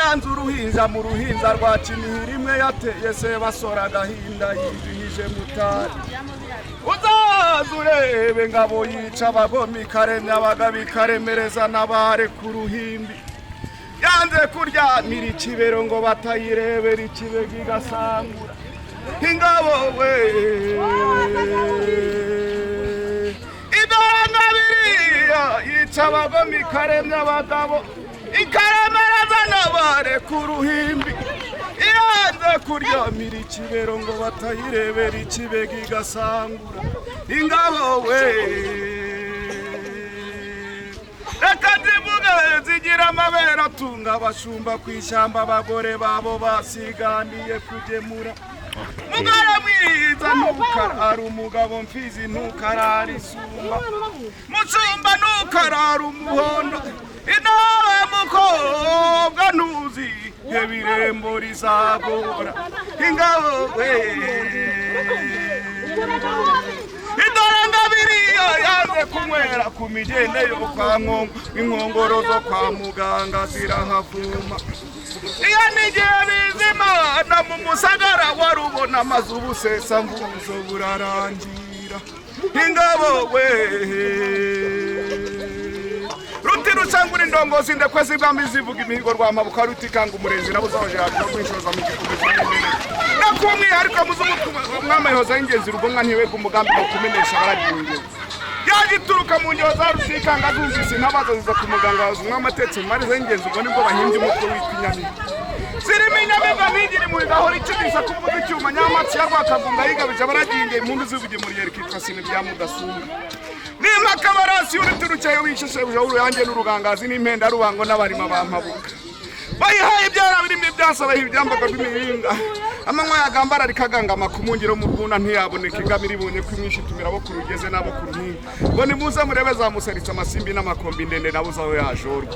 yanze uruhinja mu ruhinja rwa Kinihira imwe yateye se basora agahinda yijihije mutari uzaza urebe ngabo yica abagome ikaremya abagabo ikaremereza n'abare ku ruhimbi yanze kuryamira ikibero ngo batayirebera ikibega igasangura ingabo we idorangabiriya yica abagome ikaremya abagabo ikaremereza n'abare ku ruhimbi yanze kuryamira ikibero ngo batayirebera ikibega igasangura ingabo we reka zivuge zigira amabere atunga abashumba ku ishyamba abagore babo basiganiye kugemura mugore mwiza ntukarara umugabo mfizi ntukarara isumba mucumba ntukarara umuhondo inawe mukobwa ntuzi ibirembo rizagora ingabo we idorangabiriya yanze kunywera ku migende yo kwa inkongoro zo kwa muganga zirahavuma iyo nigiye bizimana mu musagara warubona amazu ubusesa mvuzo burarangira ingabo we ruti rusangura indongozi ndekwezi bwami zivuga imihigo rwamabuka rutikanga umurenzi nabuzabajira ko kwishoza mu gikombe cy'indere nakumwe ariko muzumwama yoza ingenzi rugomwa ntiwe ku mugambi wo kumenesha baragiye yagituruka mu njyo za rutikanga zumvise ntabaza ziza ku muganga wazumwama atetse mari za ingenzi ubwo nibwo bahimbye umutwe w'ikinyami sirimi nyamega nigiri mu gahora ikidisa kuvuga icyuma nyamatsi yarwakagunga yigabije baragiye impundu zivuge muri yerikitwa sine bya mudasumba nima kabarasi uriturucyayo wisheshe bujuru yanjye n'urugangazi n'impenda rubango n'abarima bampabuka bayihaye ibyara birimo ibyasaba ibyambaga bimihinga amanywa yagambara rikagangama kumungiro mu rwuna ntiyaboneka ingamira ibonye ko imwishi tumira bo kurugeze nabo ku ruhinga ngo nimuze murebe zamusaritse amasimbi n'amakombi ndende nabuzaho yajorwa